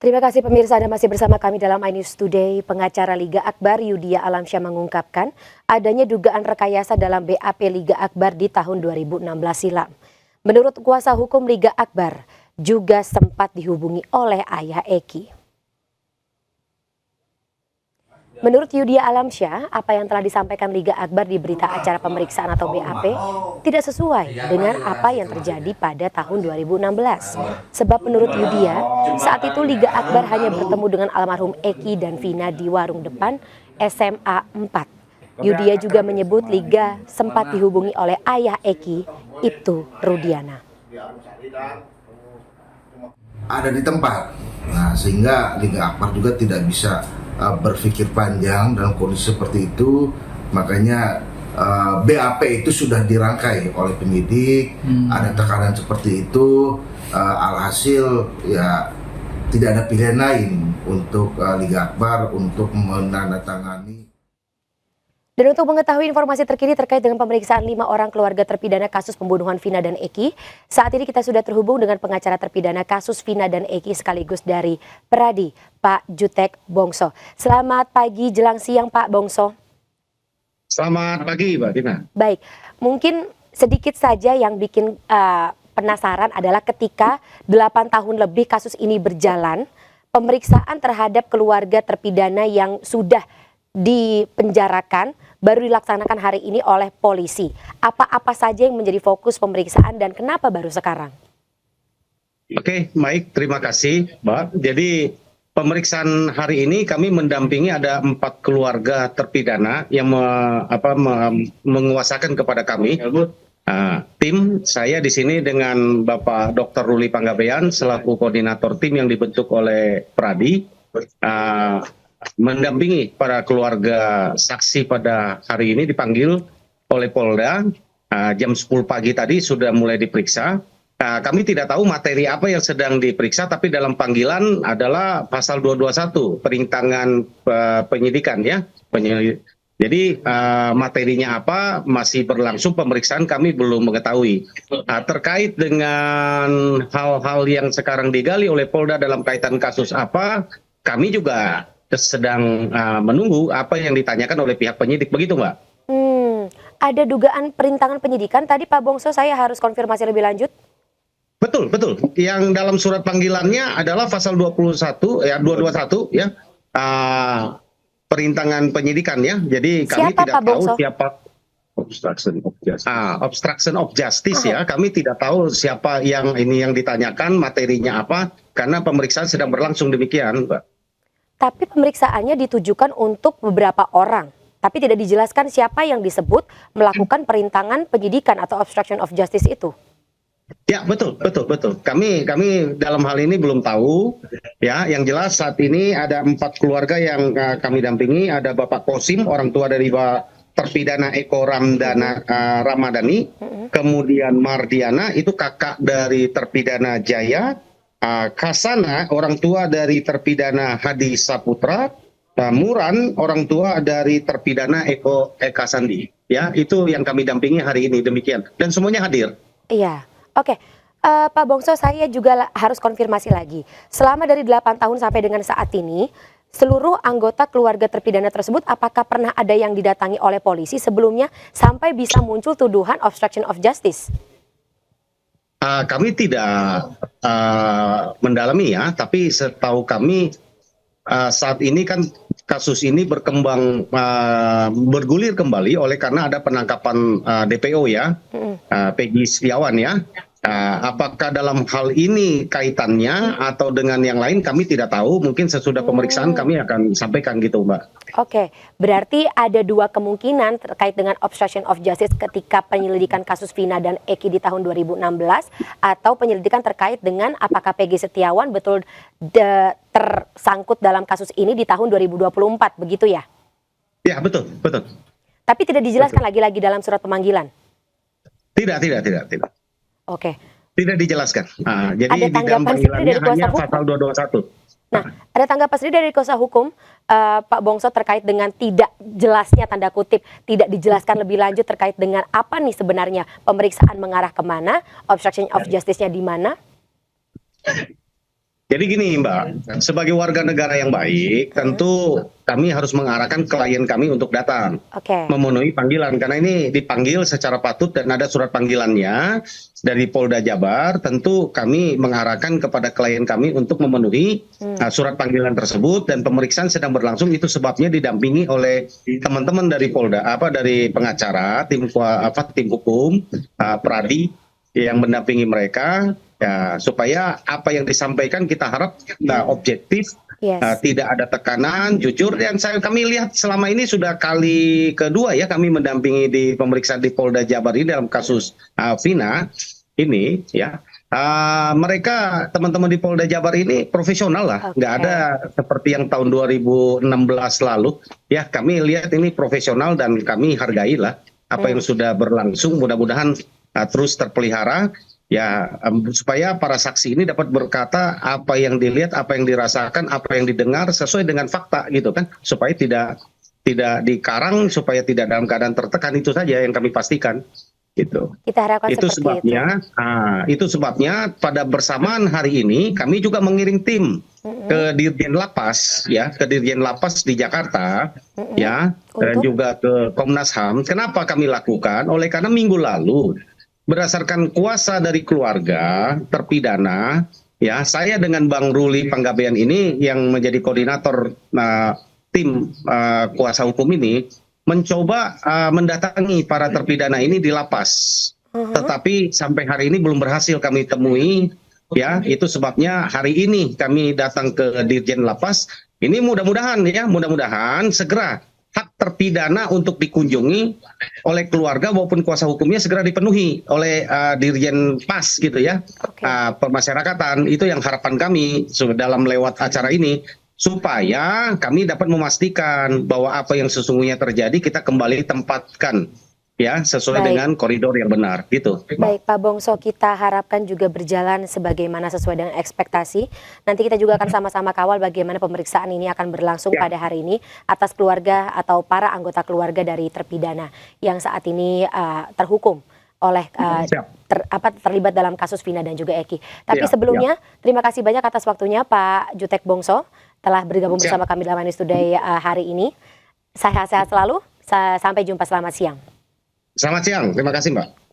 Terima kasih pemirsa, Anda masih bersama kami dalam iNews Today. Pengacara Liga Akbar Yudia Alamsyah mengungkapkan adanya dugaan rekayasa dalam BAP Liga Akbar di tahun 2016 silam. Menurut kuasa hukum Liga Akbar, juga sempat dihubungi oleh ayah Eki. Menurut Yudia Alamsyah, apa yang telah disampaikan Liga Akbar di berita acara pemeriksaan atau BAP tidak sesuai dengan apa yang terjadi pada tahun 2016. Sebab menurut Yudia, saat itu Liga Akbar hanya bertemu dengan almarhum Eki dan Vina di warung depan SMA 4. Yudia juga menyebut Liga sempat dihubungi oleh ayah Eki, Ibtu Rudiana. Ada di tempat, nah sehingga Liga Akbar juga tidak bisa berpikir panjang dalam kondisi seperti itu. Makanya BAP itu sudah dirangkai oleh penyidik. Ada tekanan seperti itu, alhasil ya tidak ada pilihan lain untuk Liga Akbar untuk menandatangani. Dan untuk mengetahui informasi terkini terkait dengan pemeriksaan 5 orang keluarga terpidana kasus pembunuhan Vina dan Eki, saat ini kita sudah terhubung dengan pengacara terpidana kasus Vina dan Eki sekaligus dari Peradi, Pak Jutek Bongso. Selamat pagi jelang siang Pak Bongso. Selamat pagi Mbak Tina. Baik, mungkin sedikit saja yang bikin penasaran adalah ketika 8 tahun lebih kasus ini berjalan, pemeriksaan terhadap keluarga terpidana yang sudah dipenjarakan baru dilaksanakan hari ini oleh polisi. Apa-apa saja yang menjadi fokus pemeriksaan dan kenapa baru sekarang? Oke, baik, terima kasih Mbak. Jadi pemeriksaan hari ini kami mendampingi ada 4 keluarga terpidana yang menguasakan kepada kami. Tim saya di sini dengan Bapak Dr. Ruli Panggabean selaku koordinator tim yang dibentuk oleh Pradi. Mendampingi para keluarga saksi pada hari ini dipanggil oleh Polda jam 10 pagi tadi sudah mulai diperiksa. Kami tidak tahu materi apa yang sedang diperiksa, tapi dalam panggilan adalah pasal 221 perintangan penyidikan ya. Jadi materinya apa masih berlangsung pemeriksaan, kami belum mengetahui. Terkait dengan hal-hal yang sekarang digali oleh Polda dalam kaitan kasus apa, kami juga sedang menunggu apa yang ditanyakan oleh pihak penyidik, begitu Mbak? Ada dugaan perintangan penyidikan tadi Pak Bongso, saya harus konfirmasi lebih lanjut. Betul. Yang dalam surat panggilannya adalah pasal 221 ya, perintangan penyidikan ya. Jadi kami Siapa, tidak Pak tahu Bongso? siapa obstruction of justice ya. Kami tidak tahu siapa yang ditanyakan, materinya apa, karena pemeriksaan sedang berlangsung demikian, Mbak. Tapi pemeriksaannya ditujukan untuk beberapa orang, tapi tidak dijelaskan siapa yang disebut melakukan perintangan penyidikan atau obstruction of justice itu. Ya, betul. Kami dalam hal ini belum tahu ya. Yang jelas saat ini ada 4 keluarga yang kami dampingi. Ada Bapak Kosim, orang tua dari terpidana Eko Ramadhani, kemudian Mardiana itu kakak dari terpidana Jaya, Kasana orang tua dari terpidana Hadi Saputra, Muran orang tua dari terpidana Eka Sandi. Ya, itu yang kami dampingi hari ini demikian. Dan semuanya hadir. Iya. Oke, Pak Bongso, saya juga harus konfirmasi lagi. Selama dari 8 tahun sampai dengan saat ini, seluruh anggota keluarga terpidana tersebut apakah pernah ada yang didatangi oleh polisi sebelumnya sampai bisa muncul tuduhan obstruction of justice? Kami tidak mendalami ya, tapi setahu kami saat ini kan kasus ini berkembang bergulir kembali oleh karena ada penangkapan DPO ya, Peggy Setiawan ya. Apakah dalam hal ini kaitannya atau dengan yang lain kami tidak tahu. Mungkin sesudah pemeriksaan kami akan sampaikan gitu Mbak. Oke, berarti ada 2 kemungkinan terkait dengan obstruction of justice ketika penyelidikan kasus Vina dan Eki di tahun 2016 atau penyelidikan terkait dengan apakah Peggy Setiawan betul tersangkut dalam kasus ini di tahun 2024, begitu ya? Ya, betul. Tapi tidak dijelaskan lagi dalam surat pemanggilan? Tidak. Oke. Tidak dijelaskan. Jadi ada di dalam panggilannya hanya pasal 221. Nah, ada tanggapan sendiri dari kuasa hukum Pak Bongso terkait dengan tidak jelasnya tanda kutip, tidak dijelaskan lebih lanjut terkait dengan apa nih sebenarnya pemeriksaan mengarah kemana, obstruction of justice-nya di mana? Jadi gini Mbak, sebagai warga negara yang baik, tentu kami harus mengarahkan klien kami untuk datang, Oke. memenuhi panggilan. Karena ini dipanggil secara patut dan ada surat panggilannya dari Polda Jabar, tentu kami mengarahkan kepada klien kami untuk memenuhi surat panggilan tersebut dan pemeriksaan sedang berlangsung. Itu sebabnya didampingi oleh teman-teman dari Polda, dari pengacara, tim hukum, Pradi yang mendampingi mereka. Ya, supaya apa yang disampaikan kita harap objektif, Yes. tidak ada tekanan, jujur. Dan kami lihat selama ini sudah kali kedua ya kami mendampingi di pemeriksaan di Polda Jabar ini dalam kasus Vina ini ya. Mereka teman-teman di Polda Jabar ini profesional lah, nggak ada seperti yang tahun 2016 lalu. Ya, kami lihat ini profesional dan kami hargai lah apa yang sudah berlangsung. Mudah-mudahan terus terpelihara. Ya, supaya para saksi ini dapat berkata apa yang dilihat, apa yang dirasakan, apa yang didengar sesuai dengan fakta gitu kan, supaya tidak dikarang, supaya tidak dalam keadaan tertekan. Itu saja yang kami pastikan gitu. Kita harapkan Itu seperti sebabnya, itu sebabnya pada bersamaan hari ini kami juga mengirim tim ke Dirjen Lapas ya, ke Dirjen Lapas di Jakarta ya, dan juga ke Komnas HAM. Kenapa kami lakukan? Oleh karena minggu lalu berdasarkan kuasa dari keluarga terpidana, ya saya dengan Bang Ruli Panggabean ini yang menjadi koordinator tim kuasa hukum ini mencoba mendatangi para terpidana ini di lapas, tetapi sampai hari ini belum berhasil kami temui. Ya, itu sebabnya hari ini kami datang ke Dirjen Lapas. Ini mudah-mudahan segera hak terpidana untuk dikunjungi oleh keluarga maupun kuasa hukumnya segera dipenuhi oleh Dirjen Pas gitu ya. Pemasyarakatan itu yang harapan kami dalam lewat acara ini, supaya kami dapat memastikan bahwa apa yang sesungguhnya terjadi kita kembali tempatkan ya sesuai dengan koridor yang benar gitu. Baik Pak Bongso, kita harapkan juga berjalan sebagaimana sesuai dengan ekspektasi. Nanti kita juga akan sama-sama kawal bagaimana pemeriksaan ini akan berlangsung pada hari ini atas keluarga atau para anggota keluarga dari terpidana yang saat ini terhukum oleh terlibat dalam kasus Vina dan juga Eki. Tapi sebelumnya terima kasih banyak atas waktunya Pak Jutek Bongso telah bergabung bersama kami dalam News Today hari ini. Sehat-sehat selalu. Sampai jumpa, selamat siang. Selamat siang, terima kasih Mbak.